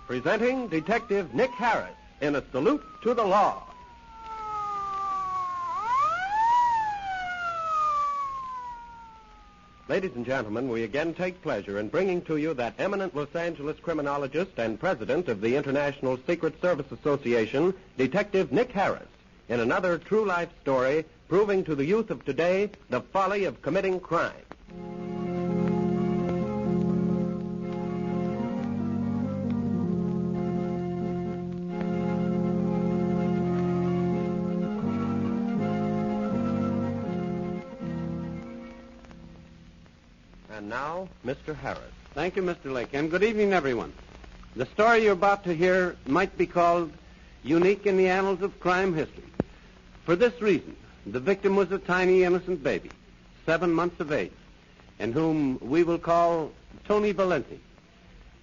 presenting Detective Nick Harris in A Salute to the Law. Ladies and gentlemen, we again take pleasure in bringing to you that eminent Los Angeles criminologist and president of the International Secret Service Association, Detective Nick Harris, in another true life story proving to the youth of today the folly of committing crime. And now, Mr. Harris. Thank you, Mr. Lake, and good evening, everyone. The story you're about to hear might be called unique in the annals of crime history. For this reason, the victim was a tiny, innocent baby, 7 months of age, and whom we will call Tony Valenti.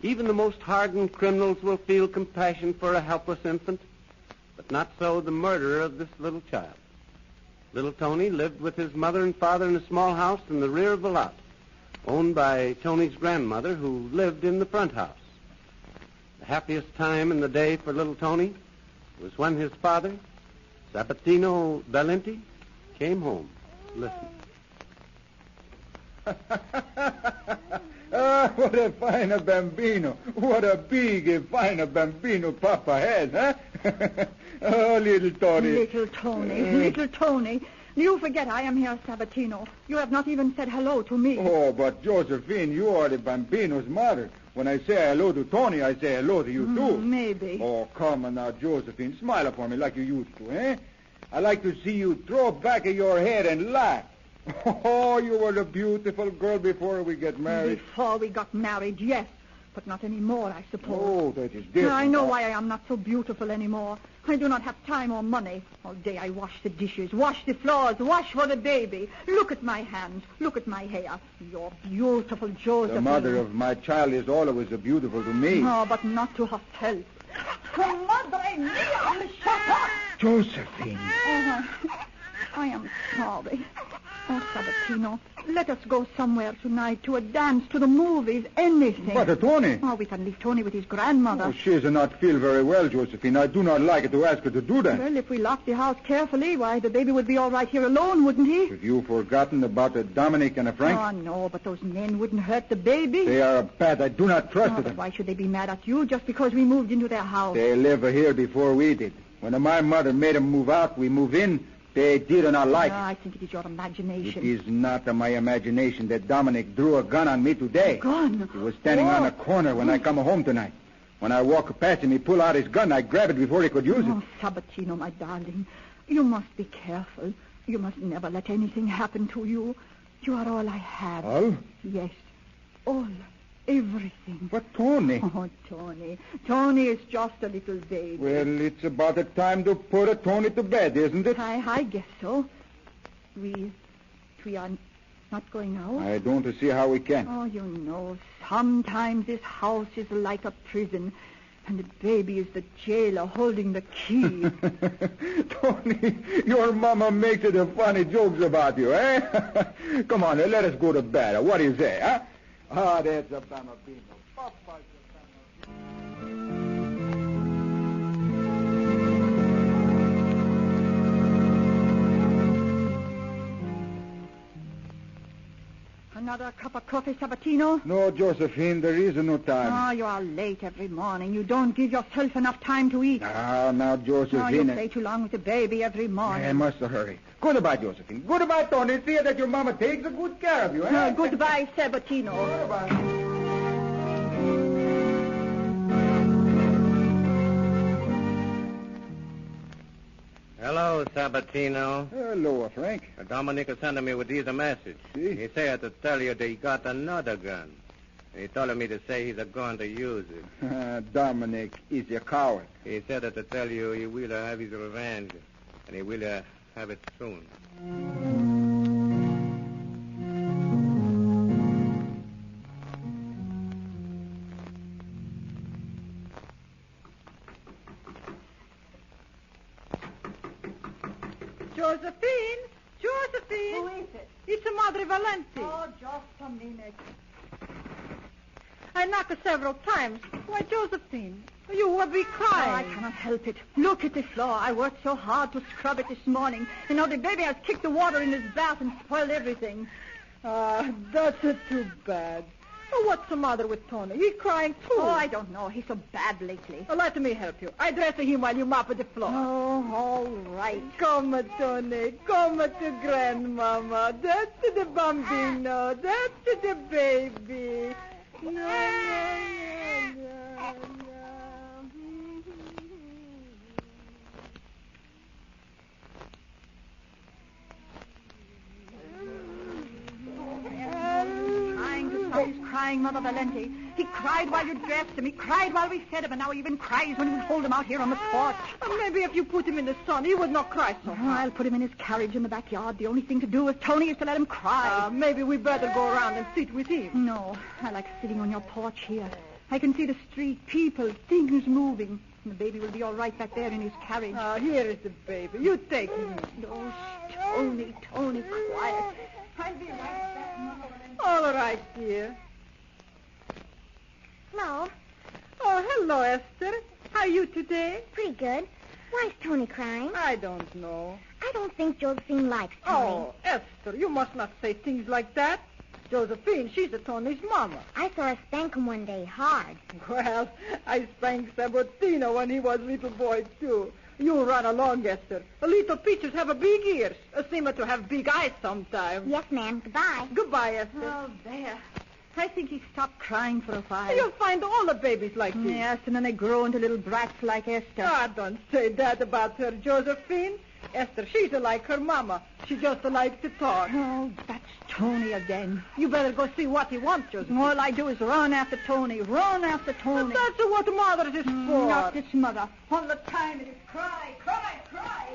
Even the most hardened criminals will feel compassion for a helpless infant, but not so the murderer of this little child. Little Tony lived with his mother and father in a small house in the rear of the lot, owned by Tony's grandmother, who lived in the front house. The happiest time in the day for little Tony was when his father, Sabatino Valenti, came home. Listen. What a fine bambino. What a big, fine bambino Papa has, huh? Oh, little Tony. Little Tony. You forget I am here, Sabatino. You have not even said hello to me. Oh, but Josephine, you are the bambino's mother. When I say hello to Tony, I say hello to you, too. Maybe. Oh, come on now, Josephine. Smile for me like you used to, eh? I like to see you throw back your head and laugh. Oh, you were a beautiful girl before we get married. Before we got married, yes. But not anymore, I suppose. Oh, that is different. I know why I am not so beautiful anymore. I do not have time or money. All day I wash the dishes, wash the floors, wash for the baby. Look at my hands. Look at my hair. You're beautiful, Josephine. The mother of my child is always beautiful to me. No, but not to herself. Madre mia! Shut up! Josephine. I am sorry. Oh, Sabatino, let us go somewhere tonight, to a dance, to the movies, anything. But Tony. Oh, we can leave Tony with his grandmother. Oh, she does not feel very well, Josephine. I do not like to ask her to do that. Well, if we lock the house carefully, why, the baby would be all right here alone, wouldn't he? Have you forgotten about Dominic and Frank? Oh, no, but those men wouldn't hurt the baby. They are bad. I do not trust them. But why should they be mad at you just because we moved into their house? They live here before we did. When my mother made them move out, we moved in. They did not like it. I think it is your imagination. It is not my imagination that Dominic drew a gun on me today. A gun? He was standing on a corner when I come home tonight. When I walk past him, he pull out his gun. I grab it before he could use it. Oh, Sabatino, my darling, you must be careful. You must never let anything happen to you. You are all I have. All? Yes, all. Everything. But Tony. Oh, Tony. Tony is just a little baby. Well, it's about the time to put Tony to bed, isn't it? I guess so. We are not going out? I don't see how we can. Oh, you know, sometimes this house is like a prison, and the baby is the jailer holding the key. Tony, your mama makes it funny jokes about you, eh? Come on, let us go to bed. What do you say, huh? Ah, that's a bambino. Papa's a bambino. Another cup of coffee, Sabatino? No, Josephine, there is no time. Oh, you are late every morning. You don't give yourself enough time to eat. Now, Josephine. Oh, you play too long with the baby every morning. I must hurry. Goodbye, Josephine. Goodbye, Tony. See that your mama takes good care of you, eh? Goodbye, Sabatino. Goodbye. Hello, Sabatino. Hello, Frank. Dominic is sending me with these a message. See? He said to tell you that he got another gun. He told me to say he's going to use it. Dominic is a coward. He said that to tell you he will have his revenge, and he will have it soon. Josephine! Who is it? It's Madre Valenti. Oh, just a minute. I knocked several times. Why, Josephine, You will be crying. Oh, I cannot help it. Look at the floor. I worked so hard to scrub it this morning. And now the baby has kicked the water in his bath and spoiled everything. That's too bad. Oh, what's the matter with Tony? He's crying too. Oh, I don't know. He's so bad lately. Let me help you. I dress him while you mop the floor. Oh, all right. Come, Tony. Come to Grandmama. That's the bambino. That's the baby. He's crying, Mother Valenti. He cried while you dressed him. He cried while we fed him, and now he even cries when we hold him out here on the porch. Maybe if you put him in the sun, he would not cry so hard. I'll put him in his carriage in the backyard. The only thing to do with Tony is to let him cry. Maybe we better go around and sit with him. No, I like sitting on your porch here. I can see the street, people, things moving. And the baby will be all right back there in his carriage. Here is the baby. You take him. Oh, Tony, quiet. I'll be right back, Mother Valenti. All right, dear. Hello. Oh, hello, Esther. How are you today? Pretty good. Why is Tony crying? I don't know. I don't think Josephine likes Tony. Oh, Esther, you must not say things like that. Josephine, she's Tony's mama. I saw her spank him one day hard. Well, I spanked Sabatino when he was little boy, too. You run along, Esther. Little peaches have a big ears. Seem to have big eyes sometimes. Yes, ma'am. Goodbye. Goodbye, Esther. Oh, there. I think he stopped crying for a while. You'll find all the babies like this. Yes, and then they grow into little brats like Esther. Don't say that about her, Josephine. Esther, she's like her mama. She just likes to talk. Oh, that's Tony again. You better go see what he wants, Josephine. All I do is run after Tony. But that's what mothers is for. Not this mother. All the time it is cry, cry, cry.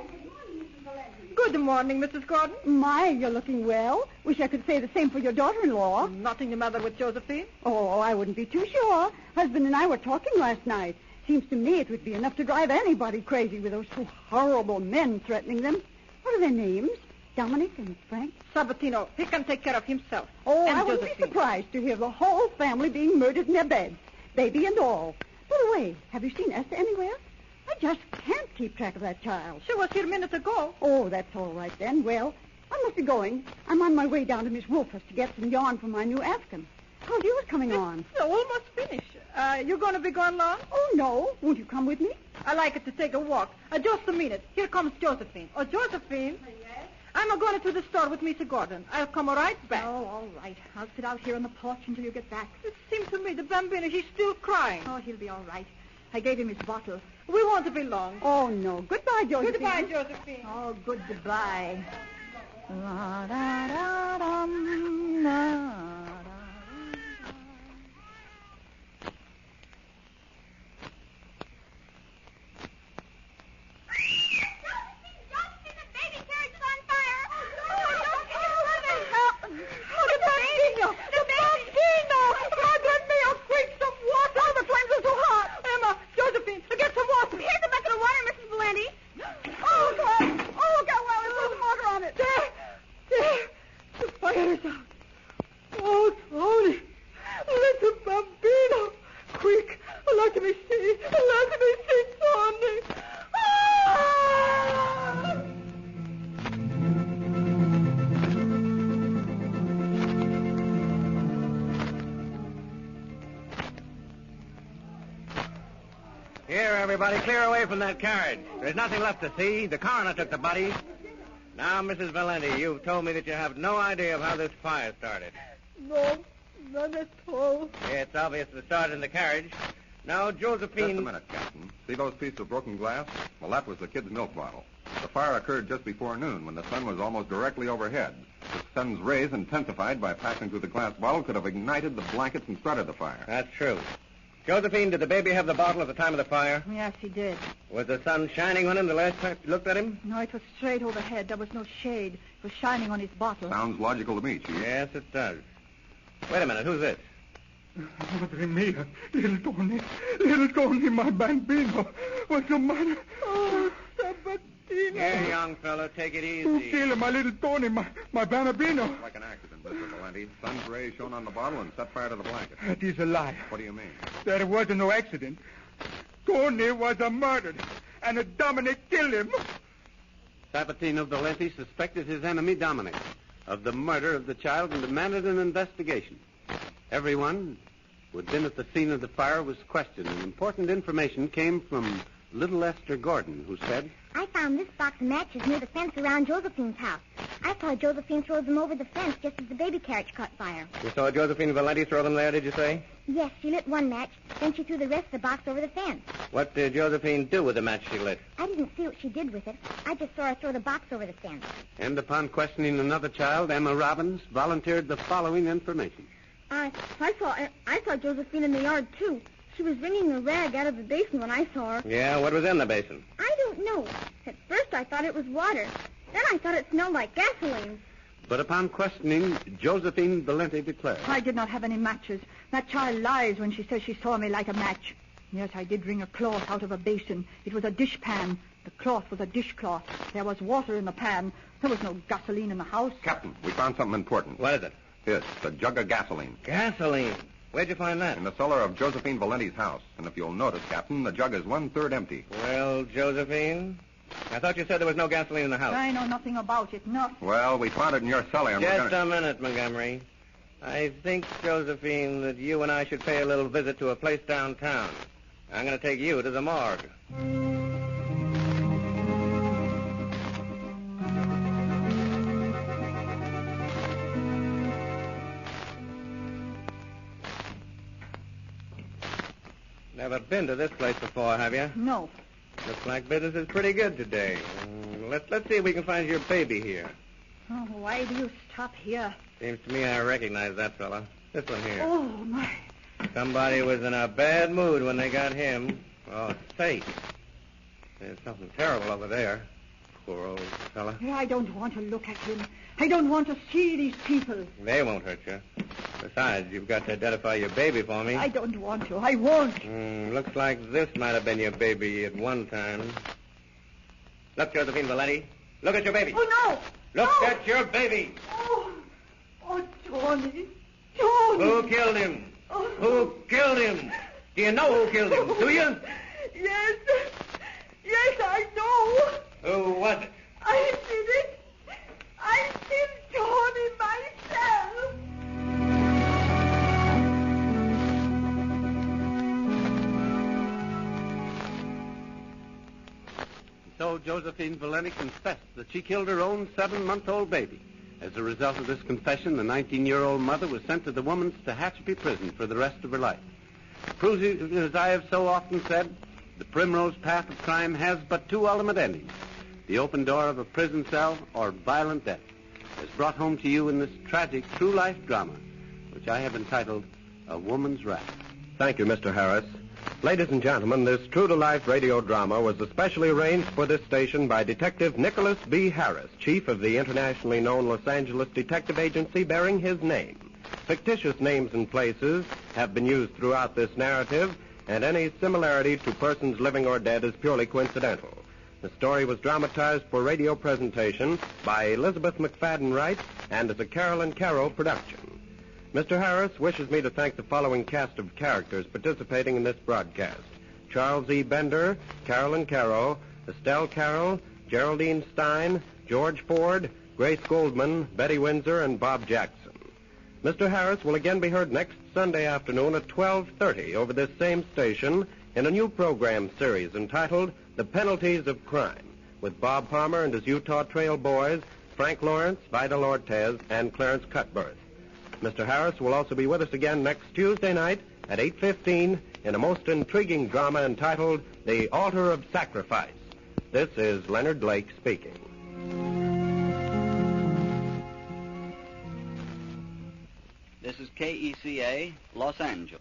Good morning, Mrs. Gordon. My, you're looking well. Wish I could say the same for your daughter-in-law. Nothing the matter with Josephine? Oh, I wouldn't be too sure. Husband and I were talking last night. Seems to me it would be enough to drive anybody crazy with those two horrible men threatening them. What are their names? Dominic and Frank? Sabatino. He can take care of himself. Oh, and I wouldn't Josephine. be surprised to hear the whole family being murdered in their beds. Baby and all. By the way, have you seen Esther anywhere? I just can't keep track of that child. She was here a minute ago. Oh, that's all right then. Well, I must be going. I'm on my way down to Miss Wolfer's to get some yarn for my new Afghan. How's yours coming on? It's almost finished. You going to be gone long? Oh, no. Won't you come with me? I like it to take a walk. Just a minute. Here comes Josephine. Oh, Josephine. Yes? I'm going to the store with Mr. Gordon. I'll come right back. Oh, all right. I'll sit out here on the porch until you get back. It seems to me the bambino, he's still crying. Oh, he'll be all right. I gave him his bottle. We won't be long. Oh, no. Goodbye, Josephine. Goodbye, Josephine. Oh, goodbye. La-da-da-dum, la-da. Here, everybody, clear away from that carriage. There's nothing left to see. The coroner took the body. Now, Mrs. Valenti, you've told me that you have no idea of how this fire started. No, none at all. It's obvious it started in the carriage. Now, Josephine... Just a minute, Captain. See those pieces of broken glass? Well, that was the kid's milk bottle. The fire occurred just before noon when the sun was almost directly overhead. The sun's rays, intensified by passing through the glass bottle, could have ignited the blankets and started the fire. That's true. Josephine, did the baby have the bottle at the time of the fire? Yes, he did. Was the sun shining on him the last time you looked at him? No, it was straight overhead. There was no shade. It was shining on his bottle. Sounds logical to me, Chief. Yes, it does. Wait a minute. Who's this? Madre mia, little Tony, my bambino. What's the matter? Oh, Sabatino. Here, young fellow, take it Who easy. killed my little Tony, my bambino? Like an accident, Mr. Valenti. Sun's rays shone on the bottle and set fire to the blanket. That is a lie. What do you mean? There was no accident. Tony was a murdered, and Dominic killed him. Sabatino Valenti suspected his enemy, Dominic, of the murder of the child and demanded an investigation. Everyone who had been at the scene of the fire was questioned, and important information came from little Esther Gordon, who said, I found this box of matches near the fence around Josephine's house. I saw Josephine throw them over the fence just as the baby carriage caught fire. You saw Josephine Valenti throw them there, did you say? Yes, she lit one match, then she threw the rest of the box over the fence. What did Josephine do with the match she lit? I didn't see what she did with it. I just saw her throw the box over the fence. and upon questioning another child, Emma Robbins volunteered the following information. I saw Josephine in the yard, too. She was wringing a rag out of the basin when I saw her. Yeah, what was in the basin? I don't know. At first I thought it was water. Then I thought it smelled like gasoline. But upon questioning, Josephine Valenti declared, I did not have any matches. That child lies when she says she saw me light a match. Yes, I did wring a cloth out of a basin. It was a dishpan. The cloth was a dishcloth. There was water in the pan. There was no gasoline in the house. Captain, we found something important. What is it? It's a jug of gasoline. Gasoline. Where'd you find that? In the cellar of Josephine Valenti's house. And if you'll notice, Captain, the jug is 1/3 empty. Well, Josephine, I thought you said there was no gasoline in the house. I know nothing about it, nothing. Well, we found it in your cellar, and Just a minute, Montgomery. I think, Josephine, that you and I should pay a little visit to a place downtown. I'm going to take you to the morgue. Never been to this place before, have you? No. Looks like business is pretty good today. Let's see if we can find your baby here. Oh, why do you stop here? Seems to me I recognize that fella. This one here. Oh, my. Somebody was in a bad mood when they got him. Oh, say. There's something terrible over there. Poor old fella. I don't want to look at him. I don't want to see these people. They won't hurt you. Besides, you've got to identify your baby for me. I don't want to. I won't. Looks like this might have been your baby at one time. Look, Josephine Valenti. Look at your baby. Oh, no. Look No. at your baby. Oh, Tony. Tony. Who killed him? Oh. Who killed him? Do you know who killed him? Do you? Yes. Yes, I know. Who was it? I did it. I killed Tony myself. So Josephine Valenti confessed that she killed her own 7-month-old baby. As a result of this confession, the 19-year-old mother was sent to the woman's Tehachapi prison for the rest of her life. Proving, as I have so often said, the primrose path of crime has but two ultimate endings: the open door of a prison cell or violent death, as brought home to you in this tragic true-life drama, which I have entitled A Woman's Wrath. Thank you, Mr. Harris. Ladies and gentlemen, this true-to-life radio drama was especially arranged for this station by Detective Nicholas B. Harris, chief of the internationally known Los Angeles detective agency bearing his name. Fictitious names and places have been used throughout this narrative, and any similarity to persons living or dead is purely coincidental. The story was dramatized for radio presentation by Elizabeth McFadden Wright and is a Carol and Caro production. Mr. Harris wishes me to thank the following cast of characters participating in this broadcast: Charles E. Bender, Carolyn Caro, Estelle Carroll, Geraldine Stein, George Ford, Grace Goldman, Betty Windsor, and Bob Jackson. Mr. Harris will again be heard next Sunday afternoon at 12:30 over this same station in a new program series entitled The Penalties of Crime, with Bob Palmer and his Utah Trail boys, Frank Lawrence, Vidal Ortez, and Clarence Cutbirth. Mr. Harris will also be with us again next Tuesday night at 8:15 in a most intriguing drama entitled The Altar of Sacrifice. This is Leonard Blake speaking. This is KECA, Los Angeles.